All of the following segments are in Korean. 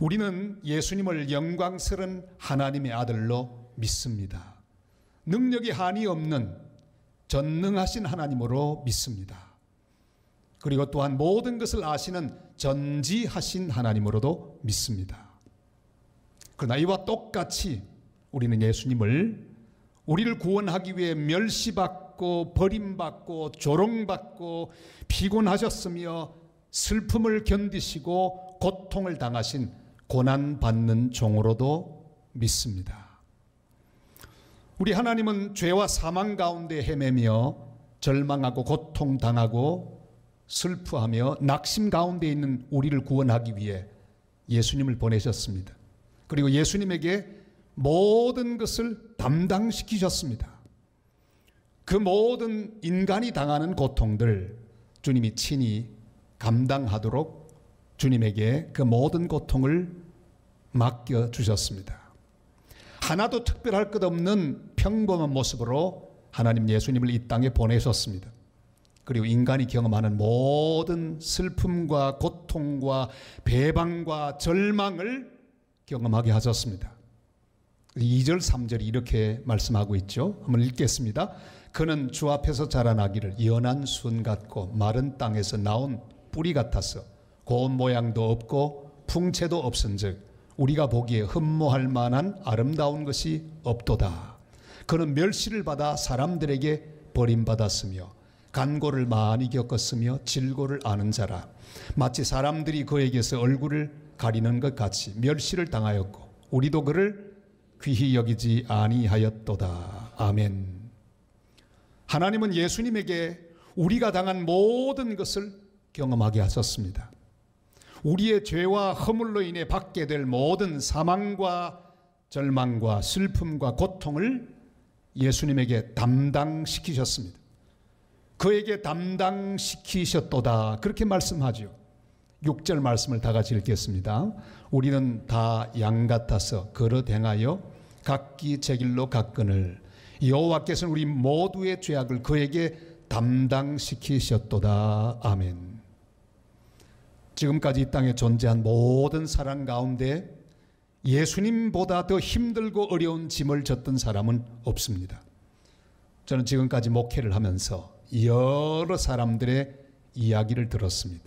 우리는 예수님을 영광스러운 하나님의 아들로 믿습니다. 능력이 한이 없는 전능하신 하나님으로 믿습니다. 그리고 또한 모든 것을 아시는 전지하신 하나님으로도 믿습니다. 그러나 이와 똑같이 우리는 예수님을 우리를 구원하기 위해 멸시받고 버림받고 조롱받고 피곤하셨으며 슬픔을 견디시고 고통을 당하신 고난받는 종으로도 믿습니다. 우리 하나님은 죄와 사망 가운데 헤매며 절망하고 고통당하고 슬퍼하며 낙심 가운데 있는 우리를 구원하기 위해 예수님을 보내셨습니다. 그리고 예수님에게 모든 것을 담당시키셨습니다. 그 모든 인간이 당하는 고통들 주님이 친히 감당하도록 주님에게 그 모든 고통을 맡겨주셨습니다. 하나도 특별할 것 없는 평범한 모습으로 하나님 예수님을 이 땅에 보내셨습니다. 그리고 인간이 경험하는 모든 슬픔과 고통과 배반과 절망을 경험하게 하셨습니다. 2절 3절이 이렇게 말씀하고 있죠. 한번 읽겠습니다. 그는 주 앞에서 자라나기를 연한 순 같고 마른 땅에서 나온 뿌리 같아서 고운 모양도 없고 풍채도 없은즉 우리가 보기에 흠모할 만한 아름다운 것이 없도다. 그는 멸시를 받아 사람들에게 버림받았으며 간고를 많이 겪었으며 질고를 아는 자라. 마치 사람들이 그에게서 얼굴을 가리는 것 같이 멸시를 당하였고 우리도 그를 귀히 여기지 아니하였도다. 아멘. 하나님은 예수님에게 우리가 당한 모든 것을 경험하게 하셨습니다. 우리의 죄와 허물로 인해 받게 될 모든 사망과 절망과 슬픔과 고통을 예수님에게 담당시키셨습니다. 그에게 담당시키셨도다. 그렇게 말씀하죠. 6절 말씀을 다 같이 읽겠습니다. 우리는 다 양 같아서 걸어 행하여 각기 제 길로 갔거늘 여호와께서는 우리 모두의 죄악을 그에게 담당시키셨도다. 아멘. 지금까지 이 땅에 존재한 모든 사람 가운데 예수님보다 더 힘들고 어려운 짐을 졌던 사람은 없습니다. 저는 지금까지 목회를 하면서 여러 사람들의 이야기를 들었습니다.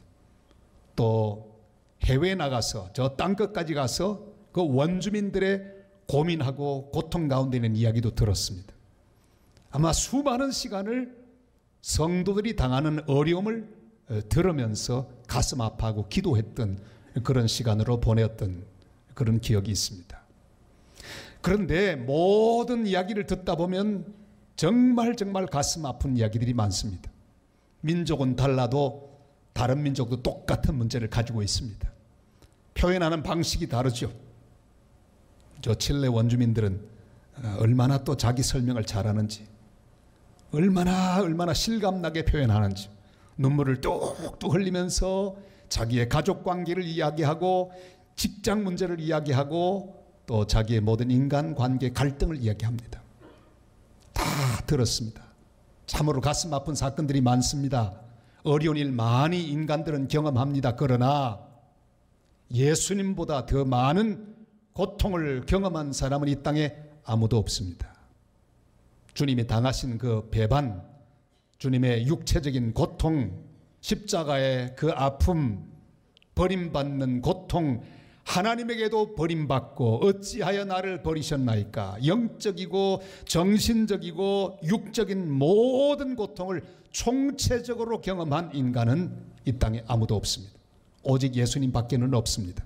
또 해외에 나가서 저 땅끝까지 가서 그 원주민들의 고민하고 고통 가운데 있는 이야기도 들었습니다. 아마 수많은 시간을 성도들이 당하는 어려움을 들으면서 가슴 아파하고 기도했던 그런 시간으로 보냈던 그런 기억이 있습니다. 그런데 모든 이야기를 듣다 보면 정말 가슴 아픈 이야기들이 많습니다. 민족은 달라도 다른 민족도 똑같은 문제를 가지고 있습니다. 표현하는 방식이 다르죠. 저 칠레 원주민들은 얼마나 또 자기 설명을 잘하는지, 얼마나 실감나게 표현하는지, 눈물을 뚝뚝 흘리면서 자기의 가족 관계를 이야기하고 직장 문제를 이야기하고 또 자기의 모든 인간관계 갈등을 이야기합니다. 다 들었습니다. 참으로 가슴 아픈 사건들이 많습니다. 어려운 일 많이 인간들은 경험합니다. 그러나 예수님보다 더 많은 고통을 경험한 사람은 이 땅에 아무도 없습니다. 주님이 당하신 그 배반, 주님의 육체적인 고통, 십자가의 그 아픔, 버림받는 고통, 하나님에게도 버림받고 어찌하여 나를 버리셨나이까? 영적이고 정신적이고 육적인 모든 고통을 총체적으로 경험한 인간은 이 땅에 아무도 없습니다. 오직 예수님밖에는 없습니다.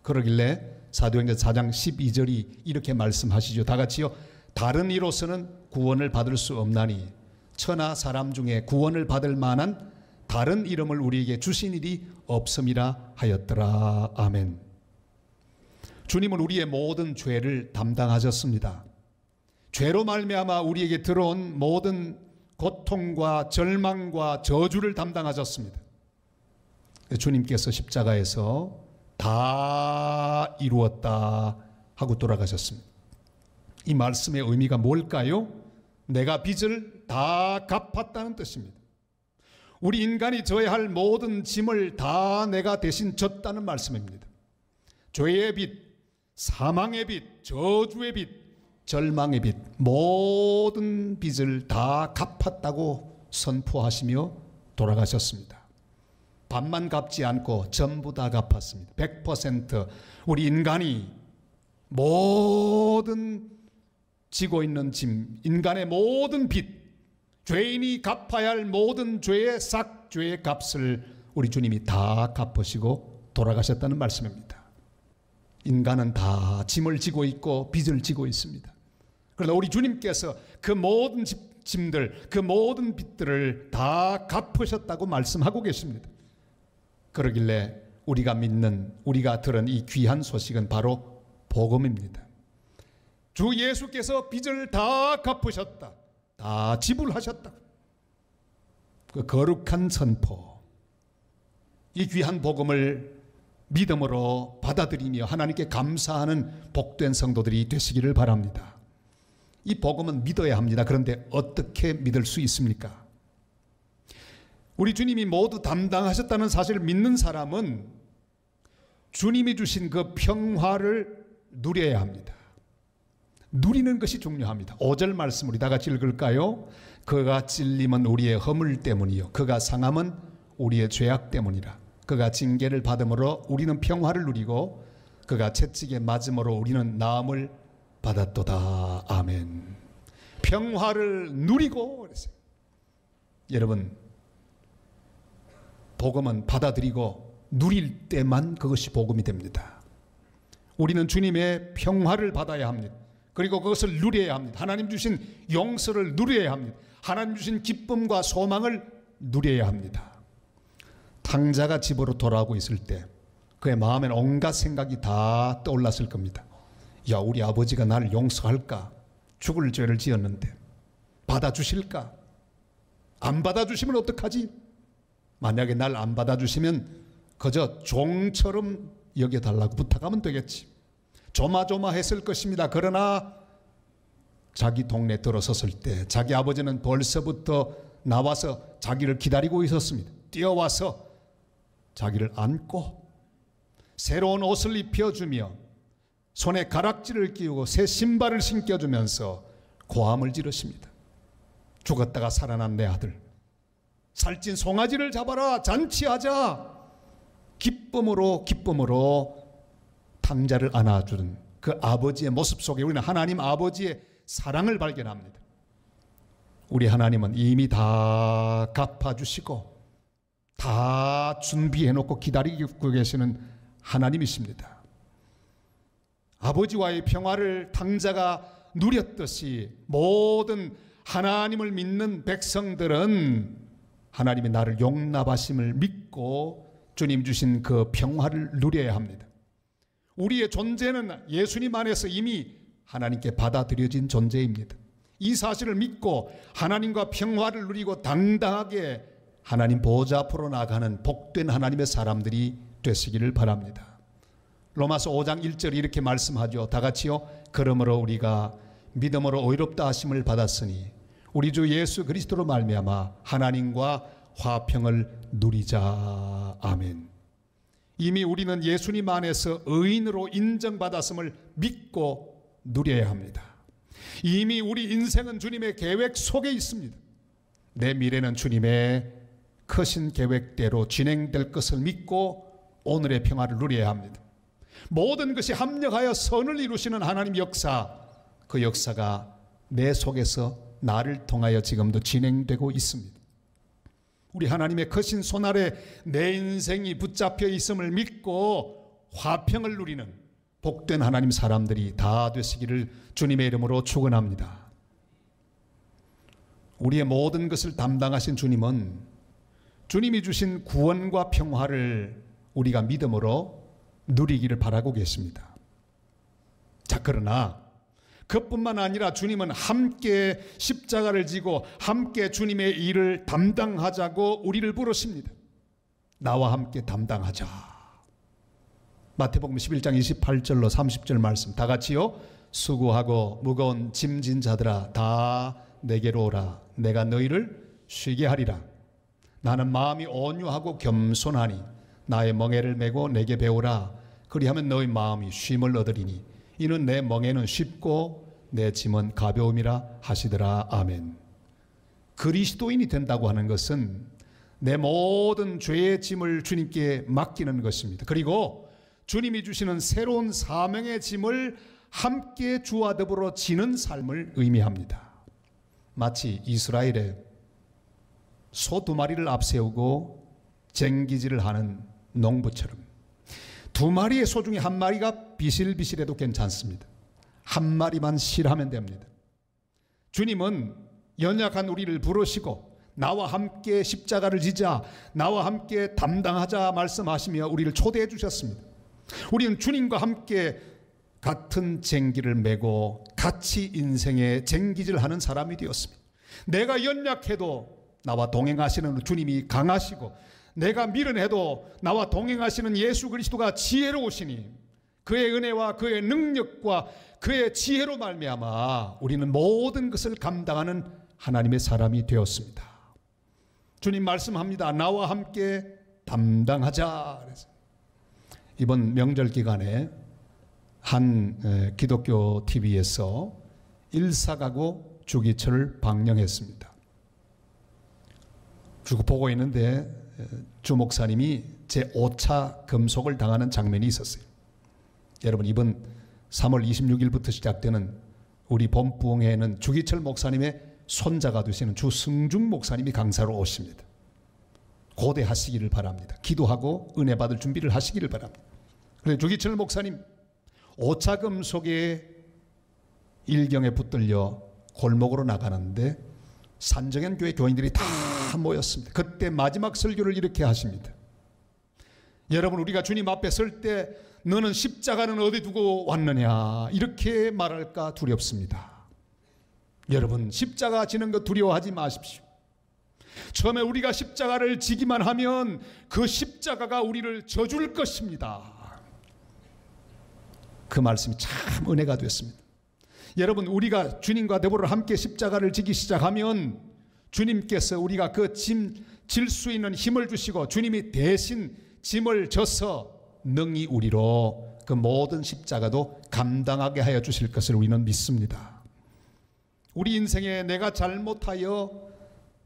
그러길래 사도행전 4장 12절이 이렇게 말씀하시죠. 다 같이요. 다른 이로서는 구원을 받을 수 없나니 천하 사람 중에 구원을 받을 만한 다른 이름을 우리에게 주신 일이 없음이라 하였더라. 아멘. 주님은 우리의 모든 죄를 담당하셨습니다. 죄로 말미암아 우리에게 들어온 모든 고통과 절망과 저주를 담당하셨습니다. 주님께서 십자가에서 다 이루었다 하고 돌아가셨습니다. 이 말씀의 의미가 뭘까요? 내가 빚을 다 갚았다는 뜻입니다. 우리 인간이 져야 할 모든 짐을 다 내가 대신 졌다는 말씀입니다. 죄의 빚, 사망의 빚, 저주의 빚, 절망의 빚, 모든 빚을 다 갚았다고 선포하시며 돌아가셨습니다. 반만 갚지 않고 전부 다 갚았습니다. 100% 우리 인간이 모든 지고 있는 짐, 인간의 모든 빚, 죄인이 갚아야 할 모든 죄의 싹 죄의 값을 우리 주님이 다 갚으시고 돌아가셨다는 말씀입니다. 인간은 다 짐을 지고 있고 빚을 지고 있습니다. 그러나 우리 주님께서 그 모든 짐들, 그 모든 빚들을 다 갚으셨다고 말씀하고 계십니다. 그러길래 우리가 믿는, 우리가 들은 이 귀한 소식은 바로 복음입니다. 주 예수께서 빚을 다 갚으셨다, 다 지불하셨다. 그 거룩한 선포, 이 귀한 복음을 믿음으로 받아들이며 하나님께 감사하는 복된 성도들이 되시기를 바랍니다. 이 복음은 믿어야 합니다. 그런데 어떻게 믿을 수 있습니까? 우리 주님이 모두 담당하셨다는 사실을 믿는 사람은 주님이 주신 그 평화를 누려야 합니다. 누리는 것이 중요합니다. 5절 말씀 우리 다 같이 읽을까요? 그가 찔림은 우리의 허물 때문이요 그가 상함은 우리의 죄악 때문이라. 그가 징계를 받음으로 우리는 평화를 누리고 그가 채찍에 맞음으로 우리는 나음을 받았도다. 아멘. 평화를 누리고 그랬어요. 여러분, 복음은 받아들이고 누릴 때만 그것이 복음이 됩니다. 우리는 주님의 평화를 받아야 합니다. 그리고 그것을 누려야 합니다. 하나님 주신 용서를 누려야 합니다. 하나님 주신 기쁨과 소망을 누려야 합니다. 탕자가 집으로 돌아오고 있을 때 그의 마음에는 온갖 생각이 다 떠올랐을 겁니다. 야, 우리 아버지가 나를 용서할까? 죽을 죄를 지었는데 받아주실까? 안 받아주시면 어떡하지? 만약에 날 안 받아주시면 그저 종처럼 여겨달라고 부탁하면 되겠지. 조마조마했을 것입니다. 그러나 자기 동네에 들어섰을 때 자기 아버지는 벌써부터 나와서 자기를 기다리고 있었습니다. 뛰어와서 자기를 안고 새로운 옷을 입혀주며 손에 가락지를 끼우고 새 신발을 신겨주면서 고함을 지르십니다. 죽었다가 살아난 내 아들, 살찐 송아지를 잡아라, 잔치하자. 기쁨으로 탕자를 안아주는 그 아버지의 모습 속에 우리는 하나님 아버지의 사랑을 발견합니다. 우리 하나님은 이미 다 갚아주시고 다 준비해놓고 기다리고 계시는 하나님이십니다. 아버지와의 평화를 탕자가 누렸듯이 모든 하나님을 믿는 백성들은 하나님이 나를 용납하심을 믿고 주님 주신 그 평화를 누려야 합니다. 우리의 존재는 예수님 안에서 이미 하나님께 받아들여진 존재입니다. 이 사실을 믿고 하나님과 평화를 누리고 당당하게 하나님 보좌 앞으로 나가는 복된 하나님의 사람들이 되시기를 바랍니다. 로마서 5장 1절 이렇게 말씀하죠. 다 같이요. 그러므로 우리가 믿음으로 의롭다 하심을 받았으니 우리 주 예수 그리스도로 말미암아 하나님과 화평을 누리자. 아멘. 이미 우리는 예수님 안에서 의인으로 인정받았음을 믿고 누려야 합니다. 이미 우리 인생은 주님의 계획 속에 있습니다. 내 미래는 주님의 크신 계획대로 진행될 것을 믿고 오늘의 평화를 누려야 합니다. 모든 것이 합력하여 선을 이루시는 하나님 역사, 그 역사가 내 속에서 나를 통하여 지금도 진행되고 있습니다. 우리 하나님의 크신 손 아래 내 인생이 붙잡혀 있음을 믿고 화평을 누리는 복된 하나님 사람들이 다 되시기를 주님의 이름으로 축원합니다. 우리의 모든 것을 담당하신 주님은 주님이 주신 구원과 평화를 우리가 믿음으로 누리기를 바라고 계십니다. 자, 그러나 그뿐만 아니라 주님은 함께 십자가를 지고 함께 주님의 일을 담당하자고 우리를 부르십니다. 나와 함께 담당하자. 마태복음 11장 28절로 30절 말씀 다 같이요. 수고하고 무거운 짐진 자들아 다 내게로 오라. 내가 너희를 쉬게 하리라. 나는 마음이 온유하고 겸손하니 나의 멍에를 메고 내게 배우라. 그리하면 너희 마음이 쉼을 얻으리니 이는 내 멍에는 쉽고 내 짐은 가벼움이라 하시더라. 아멘. 그리스도인이 된다고 하는 것은 내 모든 죄의 짐을 주님께 맡기는 것입니다. 그리고 주님이 주시는 새로운 사명의 짐을 함께 주와 더불어 지는 삶을 의미합니다. 마치 이스라엘의 소 2마리를 앞세우고 쟁기질을 하는 농부처럼 2마리의 소 중에 1마리가 비실비실해도 괜찮습니다. 1마리만 실하면 됩니다. 주님은 연약한 우리를 부르시고 나와 함께 십자가를 지자, 나와 함께 담당하자 말씀하시며 우리를 초대해 주셨습니다. 우리는 주님과 함께 같은 쟁기를 메고 같이 인생의 쟁기질하는 사람이 되었습니다. 내가 연약해도 나와 동행하시는 주님이 강하시고, 내가 미련해도 나와 동행하시는 예수 그리스도가 지혜로우시니 그의 은혜와 그의 능력과 그의 지혜로 말미암아 우리는 모든 것을 감당하는 하나님의 사람이 되었습니다. 주님 말씀합니다. 나와 함께 담당하자. 이번 명절 기간에 한 기독교 TV에서 일사가구 주기철을 방영했습니다. 쭉 보고 있는데 주 목사님이 제5차 금속을 당하는 장면이 있었어요. 여러분, 이번 3월 26일부터 시작되는 우리 봄부흥회에는 주기철 목사님의 손자가 되시는 주승중 목사님이 강사로 오십니다. 고대하시기를 바랍니다. 기도하고 은혜 받을 준비를 하시기를 바랍니다. 그래서 주기철 목사님 5차 금속에 일경에 붙들려 골목으로 나가는데 산정현 교회 교인들이 다 모였습니다. 그때 마지막 설교를 이렇게 하십니다. 여러분, 우리가 주님 앞에 설 때 너는 십자가는 어디 두고 왔느냐 이렇게 말할까 두렵습니다. 여러분, 십자가 지는 거 두려워하지 마십시오. 처음에 우리가 십자가를 지기만 하면 그 십자가가 우리를 져줄 것입니다. 그 말씀이 참 은혜가 됐습니다. 여러분, 우리가 주님과 더불어 함께 십자가를 지기 시작하면 주님께서 우리가 그 짐 질 수 있는 힘을 주시고 주님이 대신 짐을 져서 능히 우리로 그 모든 십자가도 감당하게 하여 주실 것을 우리는 믿습니다. 우리 인생에 내가 잘못하여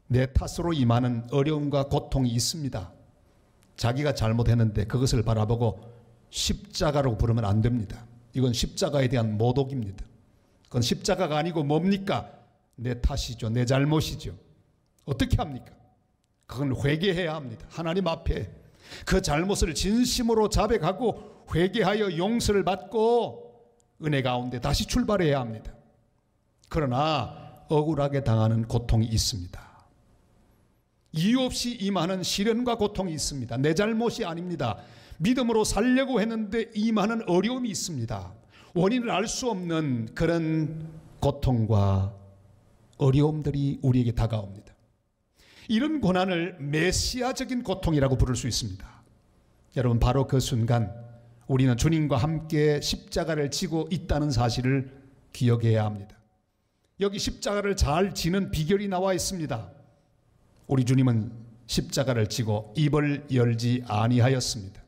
내 탓으로 임하는 어려움과 고통이 있습니다. 자기가 잘못했는데 그것을 바라보고 십자가라고 부르면 안 됩니다. 이건 십자가에 대한 모독입니다. 그건 십자가가 아니고 뭡니까? 내 탓이죠. 내 잘못이죠. 어떻게 합니까? 그건 회개해야 합니다. 하나님 앞에 그 잘못을 진심으로 자백하고 회개하여 용서를 받고 은혜 가운데 다시 출발해야 합니다. 그러나 억울하게 당하는 고통이 있습니다. 이유 없이 임하는 시련과 고통이 있습니다. 내 잘못이 아닙니다. 믿음으로 살려고 했는데 임하는 어려움이 있습니다. 원인을 알 수 없는 그런 고통과 어려움들이 우리에게 다가옵니다. 이런 고난을 메시아적인 고통이라고 부를 수 있습니다. 여러분, 바로 그 순간 우리는 주님과 함께 십자가를 지고 있다는 사실을 기억해야 합니다. 여기 십자가를 잘 지는 비결이 나와 있습니다. 우리 주님은 십자가를 지고 입을 열지 아니하였습니다.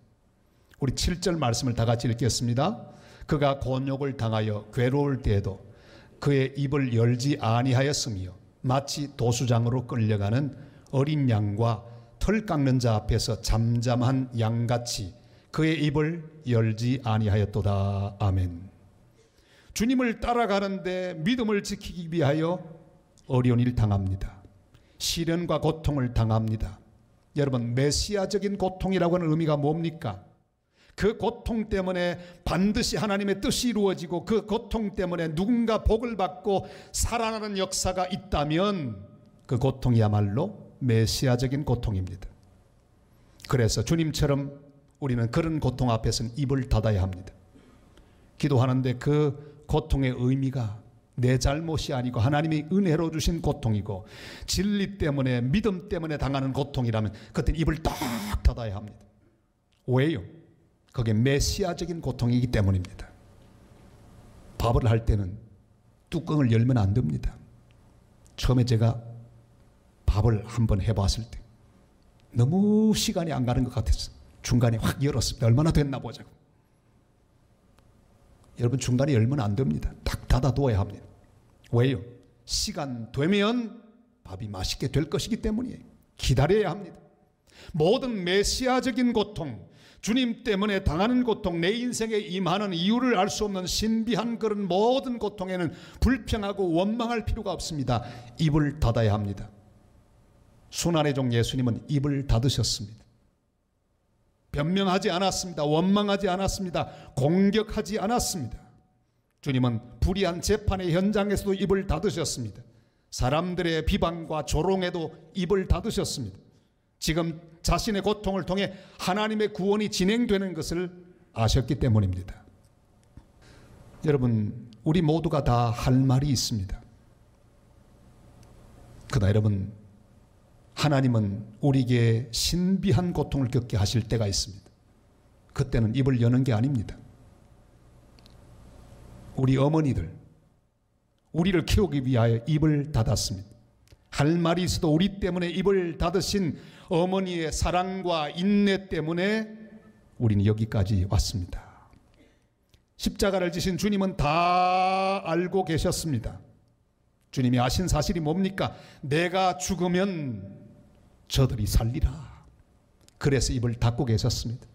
우리 7절 말씀을 다 같이 읽겠습니다. 그가 곤욕을 당하여 괴로울 때에도 그의 입을 열지 아니하였으며 마치 도수장으로 끌려가는 어린 양과 털 깎는 자 앞에서 잠잠한 양같이 그의 입을 열지 아니하였도다. 아멘. 주님을 따라가는데 믿음을 지키기 위하여 어려운 일 당합니다. 시련과 고통을 당합니다. 여러분, 메시아적인 고통이라고 하는 의미가 뭡니까? 그 고통 때문에 반드시 하나님의 뜻이 이루어지고 그 고통 때문에 누군가 복을 받고 살아나는 역사가 있다면 그 고통이야말로 메시아적인 고통입니다. 그래서 주님처럼 우리는 그런 고통 앞에서는 입을 닫아야 합니다. 기도하는데 그 고통의 의미가 내 잘못이 아니고 하나님이 은혜로 주신 고통이고 진리 때문에 믿음 때문에 당하는 고통이라면 그때는 입을 딱 닫아야 합니다. 왜요? 그게 메시아적인 고통이기 때문입니다. 밥을 할 때는 뚜껑을 열면 안 됩니다. 처음에 제가 밥을 한번 해봤을 때 너무 시간이 안 가는 것 같았어요. 중간에 확 열었습니다. 얼마나 됐나 보자고. 여러분 중간에 열면 안 됩니다. 딱 닫아두어야 합니다. 왜요? 시간 되면 밥이 맛있게 될 것이기 때문이에요. 기다려야 합니다. 모든 메시아적인 고통, 주님 때문에 당하는 고통, 내 인생에 임하는 이유를 알 수 없는 신비한 그런 모든 고통에는 불평하고 원망할 필요가 없습니다. 입을 닫아야 합니다. 순환의 종 예수님은 입을 닫으셨습니다. 변명하지 않았습니다. 원망하지 않았습니다. 공격하지 않았습니다. 주님은 불의한 재판의 현장에서도 입을 닫으셨습니다. 사람들의 비방과 조롱에도 입을 닫으셨습니다. 지금 자신의 고통을 통해 하나님의 구원이 진행되는 것을 아셨기 때문입니다. 여러분, 우리 모두가 다 할 말이 있습니다. 그러나 여러분, 하나님은 우리에게 신비한 고통을 겪게 하실 때가 있습니다. 그때는 입을 여는 게 아닙니다. 우리 어머니들, 우리를 키우기 위하여 입을 닫았습니다. 할 말이 있어도 우리 때문에 입을 닫으신 어머니의 사랑과 인내 때문에 우리는 여기까지 왔습니다. 십자가를 지신 주님은 다 알고 계셨습니다. 주님이 아신 사실이 뭡니까? 내가 죽으면 저들이 살리라. 그래서 입을 닫고 계셨습니다.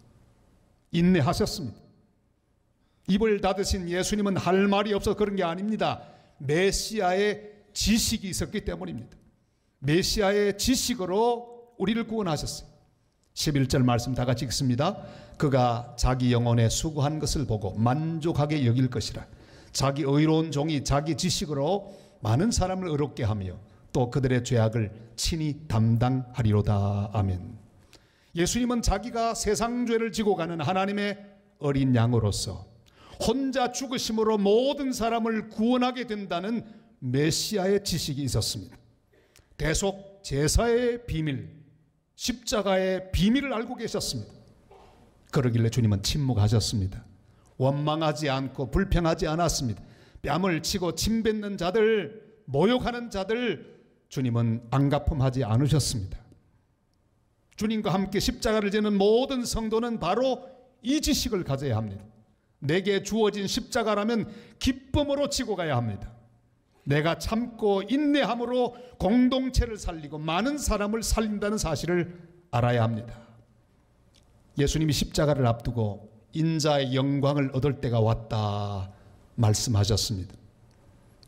인내하셨습니다. 입을 닫으신 예수님은 할 말이 없어서 그런 게 아닙니다. 메시아의 지식이 있었기 때문입니다. 메시아의 지식으로 우리를 구원하셨어요. 11절 말씀 다 같이 읽습니다. 그가 자기 영혼에 수고한 것을 보고 만족하게 여길 것이라. 자기 의로운 종이 자기 지식으로 많은 사람을 의롭게 하며 또 그들의 죄악을 친히 담당하리로다. 아멘. 예수님은 자기가 세상 죄를 지고 가는 하나님의 어린 양으로서 혼자 죽으심으로 모든 사람을 구원하게 된다는 메시아의 지식이 있었습니다. 대속 제사의 비밀, 십자가의 비밀을 알고 계셨습니다. 그러길래 주님은 침묵하셨습니다. 원망하지 않고 불평하지 않았습니다. 뺨을 치고 침뱉는 자들, 모욕하는 자들 주님은 안가품하지 않으셨습니다. 주님과 함께 십자가를 지는 모든 성도는 바로 이 지식을 가져야 합니다. 내게 주어진 십자가라면 기쁨으로 지고 가야 합니다. 내가 참고 인내함으로 공동체를 살리고 많은 사람을 살린다는 사실을 알아야 합니다. 예수님이 십자가를 앞두고 인자의 영광을 얻을 때가 왔다 말씀하셨습니다.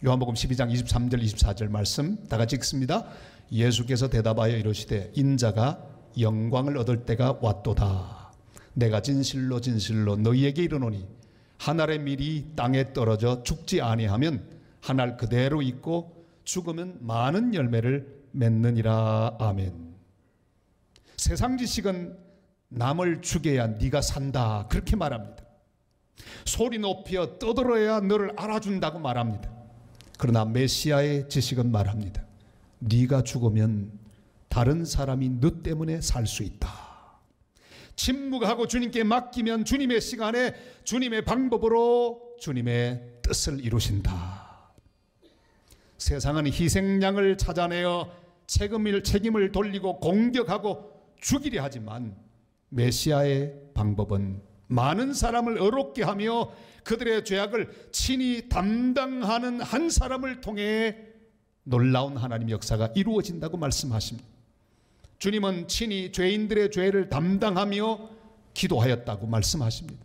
요한복음 12장 23절 24절 말씀 다 같이 읽습니다. 예수께서 대답하여 이르시되 인자가 영광을 얻을 때가 왔도다. 내가 진실로 진실로 너희에게 이르노니 한 알의 밀이 땅에 떨어져 죽지 아니하면 한 알 그대로 있고 죽으면 많은 열매를 맺느니라. 아멘. 세상 지식은 남을 죽여야 네가 산다 그렇게 말합니다. 소리 높여 떠들어야 너를 알아준다고 말합니다. 그러나 메시아의 지식은 말합니다. 네가 죽으면 다른 사람이 너 때문에 살 수 있다. 침묵하고 주님께 맡기면 주님의 시간에 주님의 방법으로 주님의 뜻을 이루신다. 세상은 희생양을 찾아내어 책임을 돌리고 공격하고 죽이려 하지만 메시아의 방법은 많은 사람을 의롭게 하며 그들의 죄악을 친히 담당하는 한 사람을 통해 놀라운 하나님의 역사가 이루어진다고 말씀하십니다. 주님은 친히 죄인들의 죄를 담당하며 기도하였다고 말씀하십니다.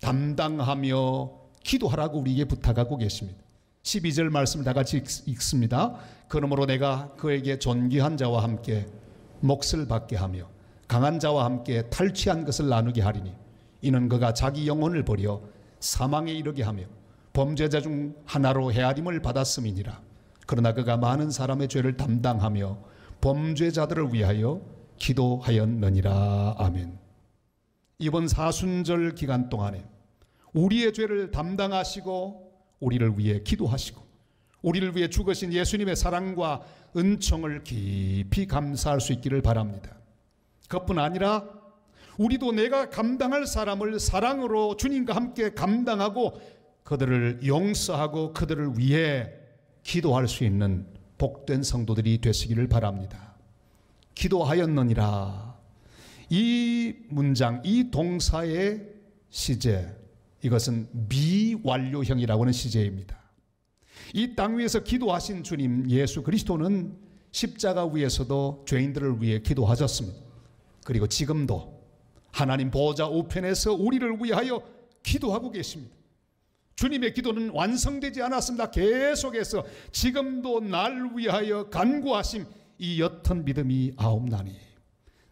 담당하며 기도하라고 우리에게 부탁하고 계십니다. 12절 말씀을 다 같이 읽습니다. 그러므로 내가 그에게 존귀한 자와 함께 몫을 받게 하며 강한 자와 함께 탈취한 것을 나누게 하리니 이는 그가 자기 영혼을 버려 사망에 이르게 하며 범죄자 중 하나로 헤아림을 받았음이니라. 그러나 그가 많은 사람의 죄를 담당하며 범죄자들을 위하여 기도하였느니라. 아멘. 이번 사순절 기간 동안에 우리의 죄를 담당하시고 우리를 위해 기도하시고 우리를 위해 죽으신 예수님의 사랑과 은총을 깊이 감사할 수 있기를 바랍니다. 그것뿐 아니라 우리도 내가 감당할 사람을 사랑으로 주님과 함께 감당하고 그들을 용서하고 그들을 위해 기도할 수 있는 복된 성도들이 되시기를 바랍니다. 기도하였느니라. 이 문장, 이 동사의 시제 이것은 미완료형이라고 하는 시제입니다. 이 땅 위에서 기도하신 주님 예수 그리스도는 십자가 위에서도 죄인들을 위해 기도하셨습니다. 그리고 지금도 하나님 보좌 우편에서 우리를 위하여 기도하고 계십니다. 주님의 기도는 완성되지 않았습니다. 계속해서 지금도 날 위하여 간구하심, 이 옅은 믿음이 아옵나니.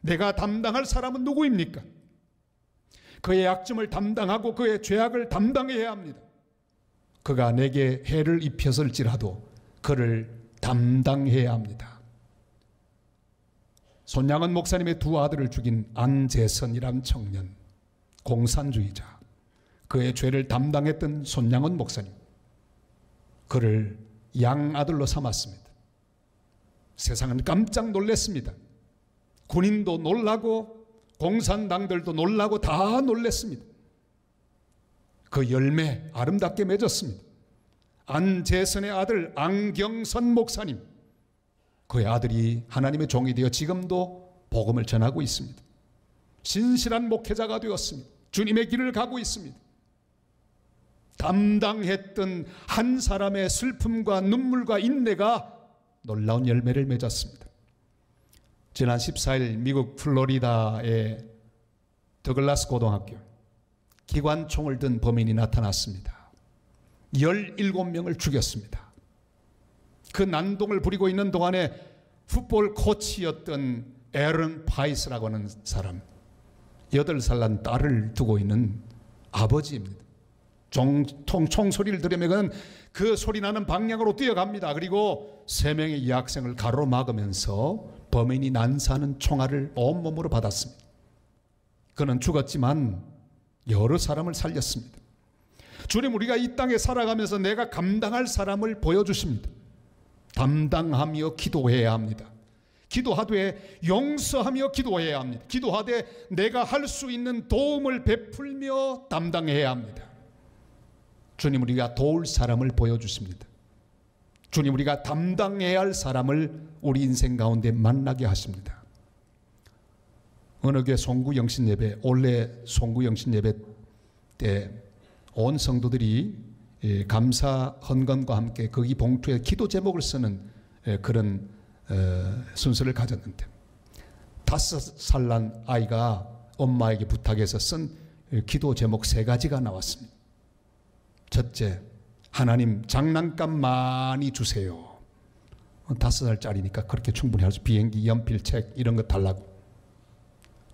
내가 담당할 사람은 누구입니까? 그의 약점을 담당하고 그의 죄악을 담당해야 합니다. 그가 내게 해를 입혔을지라도 그를 담당해야 합니다. 손양은 목사님의 두 아들을 죽인 안재선이란 청년, 공산주의자, 그의 죄를 담당했던 손양은 목사님, 그를 양아들로 삼았습니다. 세상은 깜짝 놀랐습니다. 군인도 놀라고 공산당들도 놀라고 다 놀랐습니다. 그 열매 아름답게 맺었습니다. 안재선의 아들 안경선 목사님, 그의 아들이 하나님의 종이 되어 지금도 복음을 전하고 있습니다. 신실한 목회자가 되었습니다. 주님의 길을 가고 있습니다. 담당했던 한 사람의 슬픔과 눈물과 인내가 놀라운 열매를 맺었습니다. 지난 14일 미국 플로리다의 더글라스 고등학교 기관총을 든 범인이 나타났습니다. 17명을 죽였습니다. 그 난동을 부리고 있는 동안에 풋볼 코치였던 에런 파이스라고 하는 사람, 8살 난 딸을 두고 있는 아버지입니다. 총소리를 들으면 그 소리 나는 방향으로 뛰어갑니다. 그리고 3명의 여학생을 가로막으면서 범인이 난사하는 총알을 온몸으로 받았습니다. 그는 죽었지만 여러 사람을 살렸습니다. 주님, 우리가 이 땅에 살아가면서 내가 감당할 사람을 보여주십니다. 담당하며 기도해야 합니다. 기도하되 용서하며 기도해야 합니다. 기도하되 내가 할 수 있는 도움을 베풀며 담당해야 합니다. 주님, 우리가 도울 사람을 보여주십니다. 주님, 우리가 담당해야 할 사람을 우리 인생 가운데 만나게 하십니다. 어느 교회 송구영신 예배, 올해 송구영신 예배 때 온 성도들이 감사 헌금과 함께 거기 봉투에 기도 제목을 쓰는 그런 순서를 가졌는데, 5살 난 아이가 엄마에게 부탁해서 쓴 기도 제목 3가지가 나왔습니다. 첫째, 하나님 장난감 많이 주세요. 5살짜리니까 그렇게 충분히 할 수, 비행기, 연필, 책 이런 거 달라고.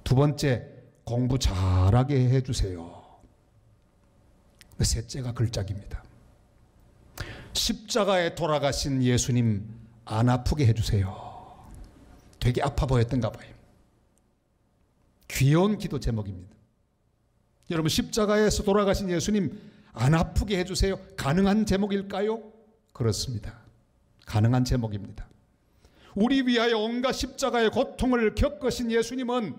두 번째, 공부 잘하게 해주세요. 셋째가 걸작입니다. 십자가에 돌아가신 예수님 안 아프게 해주세요. 되게 아파 보였던가 봐요. 귀여운 기도 제목입니다. 여러분, 십자가에서 돌아가신 예수님 안 아프게 해주세요. 가능한 제목일까요? 그렇습니다. 가능한 제목입니다. 우리 위하여 온갖 십자가의 고통을 겪으신 예수님은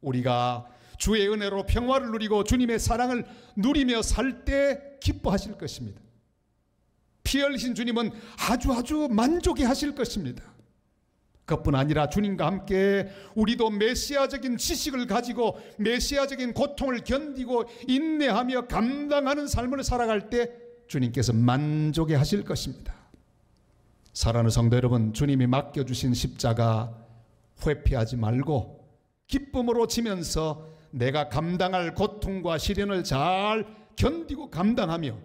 우리가 주의 은혜로 평화를 누리고 주님의 사랑을 누리며 살 때 기뻐하실 것입니다. 피 흘리신 주님은 아주 만족해 하실 것입니다. 그뿐 아니라 주님과 함께 우리도 메시아적인 지식을 가지고 메시아적인 고통을 견디고 인내하며 감당하는 삶을 살아갈 때 주님께서 만족해 하실 것입니다. 사랑하는 성도 여러분, 주님이 맡겨주신 십자가 회피하지 말고 기쁨으로 지면서 내가 감당할 고통과 시련을 잘 견디고 감당하며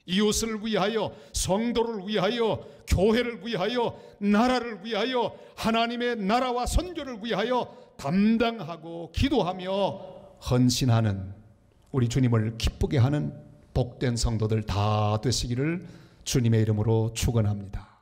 이웃을 위하여, 성도를 위하여, 교회를 위하여, 나라를 위하여, 하나님의 나라와 선교를 위하여 담당하고 기도하며 헌신하는 우리 주님을 기쁘게 하는 복된 성도들 다 되시기를 주님의 이름으로 축원합니다.